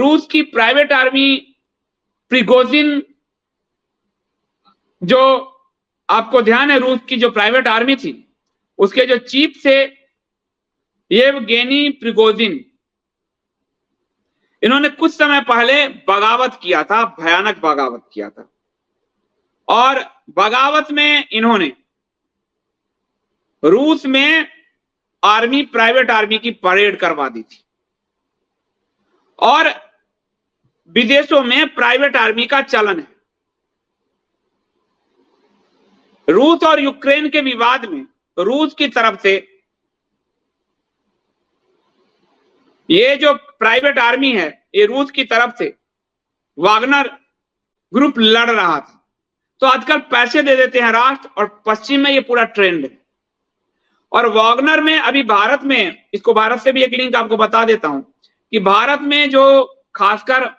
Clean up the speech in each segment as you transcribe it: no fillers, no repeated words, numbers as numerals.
रूस की private army Prigozhin, जो आपको ध्यान है रूस की जो प्राइवेट आर्मी थी उसके जो चीफ थे येवगेनी प्रिगोजिन, इन्होंने कुछ समय पहले बगावत किया था, भयानक बगावत किया था। और बगावत में इन्होंने रूस में आर्मी, प्राइवेट आर्मी की परेड करवा दी थी और विदेशों में प्राइवेट आर्मी का चलन है। रूस और यूक्रेन के विवाद में रूस की तरफ से ये जो प्राइवेट आर्मी है, ये रूस की तरफ से वागनर ग्रुप लड़ रहा था। तो आजकल पैसे दे देते हैं राष्ट्र, और पश्चिम में ये पूरा ट्रेंड है। और वागनर में अभी भारत में, इसको भारत से भी एक लिंक आपको बता देता हूं कि भारत में जो खासकर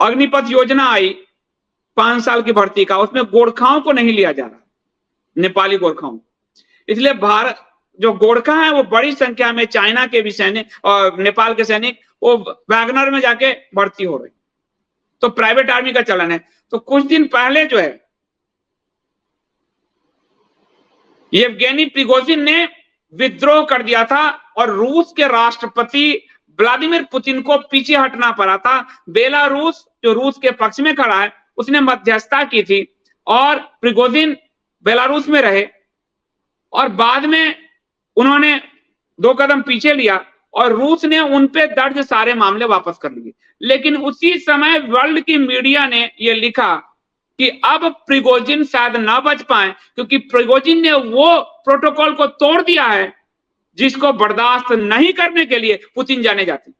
अग्निपथ योजना आई 5 साल की भर्ती का, उसमें गोरखाओं को नहीं लिया जा रहा, नेपाली गोरखाओं। इसलिए भारत जो गोरखा है वो बड़ी संख्या में चाइना के भी सैनिक और नेपाल के सैनिक वो वैगनर में जाके भर्ती हो रहे। तो प्राइवेट आर्मी का चलन है। तो कुछ दिन पहले जो है येवगेनी प्रिगोजिन ने विद्रोह कर दिया था और रूस के राष्ट्रपति व्लादिमीर पुतिन को पीछे हटना पड़ा था। बेलारूस जो रूस के पक्ष में खड़ा है उसने मध्यस्थता की थी और प्रिगोजिन बेलारूस में रहे और बाद में उन्होंने 2 कदम पीछे लिया और रूस ने उन पे दर्ज सारे मामले वापस कर लिए। लेकिन उसी समय वर्ल्ड की मीडिया ने यह लिखा कि अब प्रिगोजिन शायद ना बच पाए, क्योंकि प्रिगोजिन ने वो प्रोटोकॉल को तोड़ दिया है जिसको बर्दाश्त नहीं करने के लिए पुतिन जाने जाते।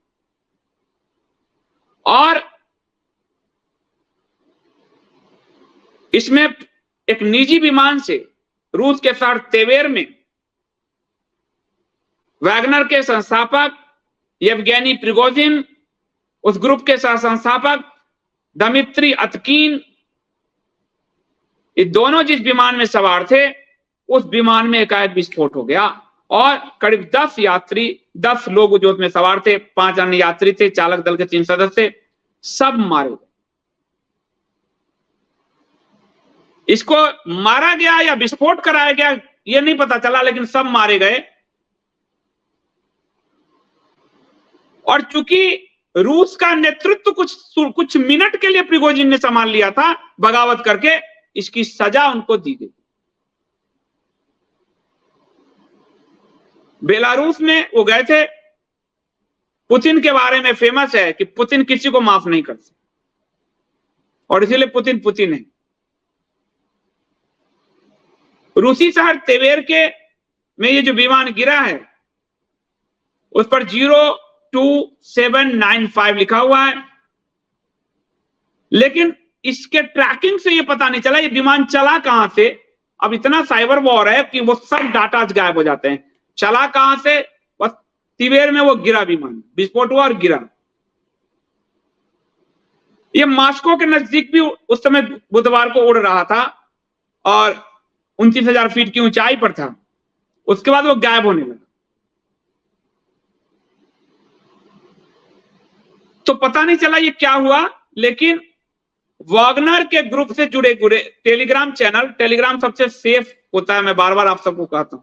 और इसमें एक निजी विमान से रूस के शहर तेवेर में वैगनर के संस्थापक येवगेनी प्रिगोजिन, उस ग्रुप के सह संस्थापक दमित्री अतकीन, ये दोनों जिस विमान में सवार थे उस विमान में एकाएक विस्फोट हो गया और करीब 10 लोग जो उसमें सवार थे, 5 अन्य यात्री थे, चालक दल के 3 सदस्य, सब मारे गए। इसको मारा गया या विस्फोट कराया गया ये नहीं पता चला, लेकिन सब मारे गए। और चूंकि रूस का नेतृत्व कुछ मिनट के लिए प्रिगोजिन ने संभाल लिया था बगावत करके, इसकी सजा उनको दी गई। बेलारूस में वो गए थे। पुतिन के बारे में फेमस है कि पुतिन किसी को माफ नहीं करते और इसीलिए पुतिन पुतिन है। रूसी शहर तेवेर के में ये जो विमान गिरा है उस पर 02795 लिखा हुआ है, लेकिन इसके ट्रैकिंग से ये पता नहीं चला ये विमान चला कहां से। अब इतना साइबर वॉर है कि वो सब डाटा गायब हो जाते हैं। चला कहां से? बस तिवेर में वो गिरा, विमान विस्फोट हुआ और गिरा। ये मॉस्को के नजदीक भी उस समय बुधवार को उड़ रहा था और 29,000 फीट की ऊंचाई पर था। उसके बाद वो गायब होने लगा। तो पता नहीं चला ये क्या हुआ, लेकिन वागनर के ग्रुप से जुड़े टेलीग्राम चैनल, टेलीग्राम सबसे सेफ होता है, मैं बार बार आप सबको कहता हूं।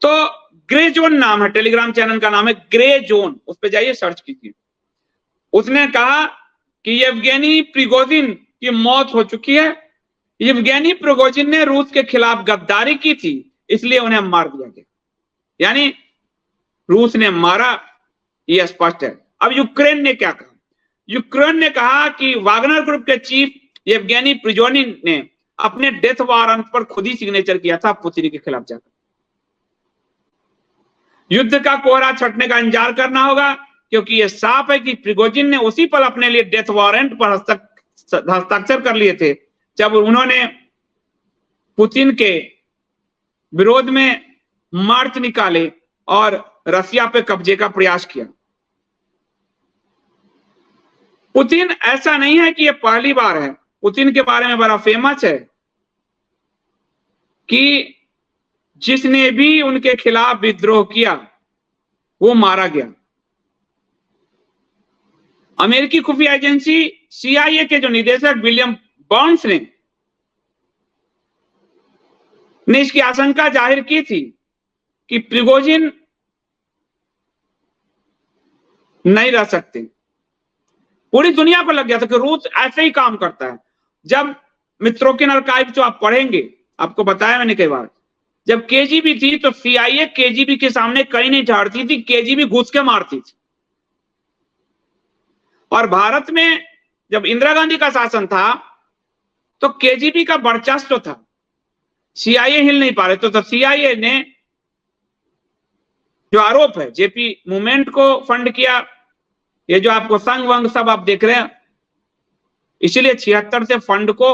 तो ग्रे जोन नाम है, टेलीग्राम चैनल का नाम है ग्रे जोन, उस पर जाइए सर्च कीजिए। उसने कहा कि येवगेनी प्रिगोजिन की मौत हो चुकी है। येवगेनी प्रिगोजिन ने रूस के खिलाफ गद्दारी की थी, इसलिए उन्हें मार दिया गया। यानी रूस ने मारा, यह स्पष्ट है। अब यूक्रेन ने क्या कहा? यूक्रेन ने कहा कि वागनर ग्रुप के चीफ येवगेनी प्रिगोजिन ने अपने डेथ वारंट पर खुद ही सिग्नेचर किया था पुतिन के खिलाफ जाकर। युद्ध का कोहरा छटने का इंतजार करना होगा, क्योंकि यह साफ है कि प्रिगोजिन ने उसी पल अपने लिए डेथ वारंट पर हस्ताक्षर कर लिए थे जब उन्होंने पुतिन के विरोध में मार्च निकाले और रसिया पे कब्जे का प्रयास किया। पुतिन ऐसा नहीं है कि यह पहली बार है। पुतिन के बारे में बड़ा फेमस है कि जिसने भी उनके खिलाफ विद्रोह किया वो मारा गया। अमेरिकी खुफिया एजेंसी CIA के जो निदेशक विलियम बर्न्स ने इसकी आशंका जाहिर की थी कि प्रिगोजिन नहीं रह सकते। पूरी दुनिया को लग गया था कि रूस ऐसे ही काम करता है। जब मित्रों आर्काइव जो आप पढ़ेंगे, आपको बताया मैंने कई बार, जब KGB थी तो CIA KGB के सामने कहीं नहीं झाड़ती थी, KGB घुस के मारती थी। और भारत में जब इंदिरा गांधी का शासन था तो KGB का वर्चस्व था, CIA हिल नहीं पा रहे। तो CIA ने जो आरोप है JP मूवमेंट को फंड किया, ये जो आपको संघ वंग सब आप देख रहे हैं, इसीलिए 76 से फंड को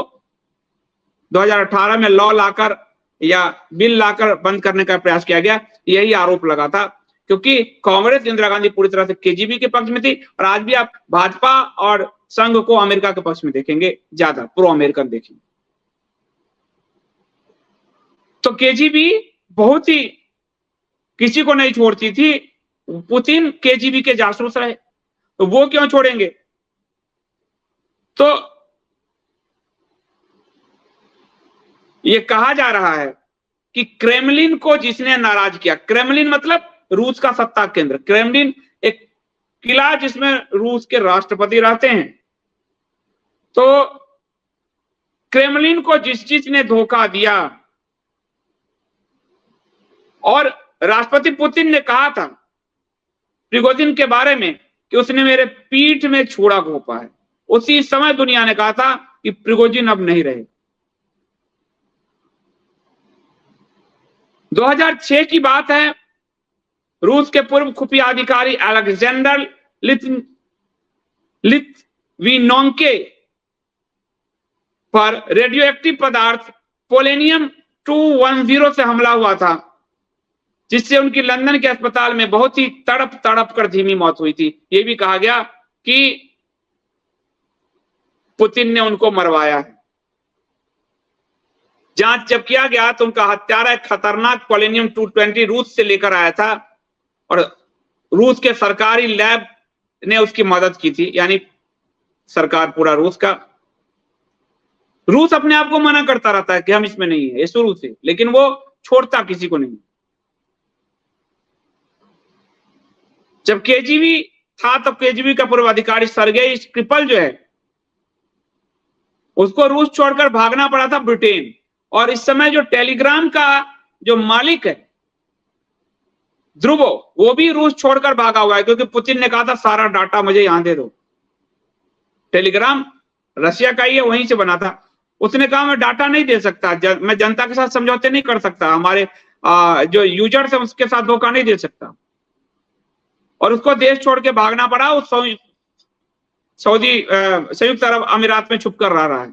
2018 में लॉ लाकर या बिल लाकर बंद करने का प्रयास किया गया। यही आरोप लगा था, क्योंकि कांग्रेस इंदिरा गांधी पूरी तरह से KGB के पक्ष में थी। और आज भी आप भाजपा और संघ को अमेरिका के पक्ष में देखेंगे, ज्यादा प्रो अमेरिकन देखेंगे। तो KGB बहुत ही किसी को नहीं छोड़ती थी। पुतिन KGB के जासूस रहे, तो वो क्यों छोड़ेंगे? तो ये कहा जा रहा है कि क्रेमलिन को जिसने नाराज किया, क्रेमलिन मतलब रूस का सत्ता केंद्र, क्रेमलिन एक किला जिसमें रूस के राष्ट्रपति रहते हैं। तो क्रेमलिन को जिस चीज ने धोखा दिया, और राष्ट्रपति पुतिन ने कहा था प्रिगोजिन के बारे में कि उसने मेरे पीठ में छुरा घोंपा है, उसी समय दुनिया ने कहा था कि प्रिगोजिन अब नहीं रहे। 2006 की बात है, रूस के पूर्व खुफिया अधिकारी अलेक्जेंडर लित्विनोंके पर रेडियो एक्टिव पदार्थ पोलेनियम 210 से हमला हुआ था, जिससे उनकी लंदन के अस्पताल में बहुत ही तड़प कर धीमी मौत हुई थी। यह भी कहा गया कि पुतिन ने उनको मरवाया है। जांच जब किया गया तो उनका हत्यारा एक खतरनाक पोलेनियम 220 रूस से लेकर आया था, और रूस के सरकारी लैब ने उसकी मदद की थी, यानी सरकार पूरा रूस का। रूस अपने आप को मना करता रहता है कि हम इसमें नहीं है, ये शुरू से, लेकिन वो छोड़ता किसी को नहीं। जब KGB था तो KGB का पूर्व अधिकारी सर्गेई स्क्रिपल जो है, उसको रूस छोड़कर भागना पड़ा था ब्रिटेन। और इस समय जो टेलीग्राम का जो मालिक है ध्रुवो, वो भी रूस छोड़कर भागा हुआ है, क्योंकि पुतिन ने कहा था सारा डाटा मुझे यहां दे दो। टेलीग्राम रशिया का ही है, वहीं से बना था। उसने कहा मैं डाटा नहीं दे सकता, मैं जनता के साथ समझौते नहीं कर सकता, हमारे जो यूजर्स है उसके साथ धोखा नहीं दे सकता। और उसको देश छोड़ के भागना पड़ा। उस संयुक्त अरब अमीरात में छुप कर रहा है।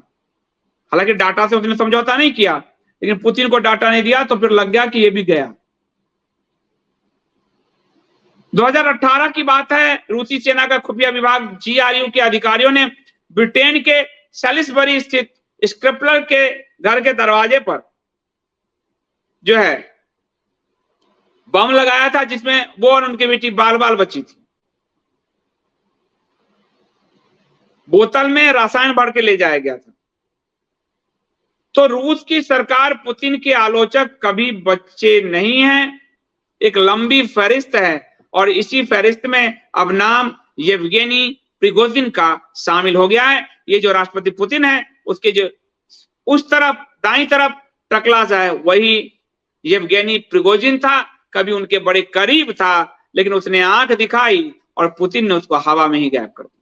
हालांकि डाटा से उसने समझौता नहीं किया, लेकिन पुतिन को डाटा नहीं दिया तो फिर लग गया कि ये भी गया। 2018 की बात है, रूसी सेना का खुफिया विभाग GRU के अधिकारियों ने ब्रिटेन के सैलिसबरी स्थित स्क्रिपलर के घर के दरवाजे पर जो है बम लगाया था, जिसमें वो और उनकी बेटी बाल बाल बची थी। बोतल में रसायन भर के ले जाया गया था। तो रूस की सरकार पुतिन के आलोचक कभी बच्चे नहीं हैं, एक लंबी फहरिस्त है, और इसी फहरिस्त में अब नाम येवगेनी प्रिगोजिन का शामिल हो गया है। ये जो राष्ट्रपति पुतिन है, उसके जो उस तरफ दाईं तरफ टकला जाए, वही येवगेनी प्रिगोजिन था। कभी उनके बड़े करीब था, लेकिन उसने आंख दिखाई और पुतिन ने उसको हवा में ही गायब कर दिया।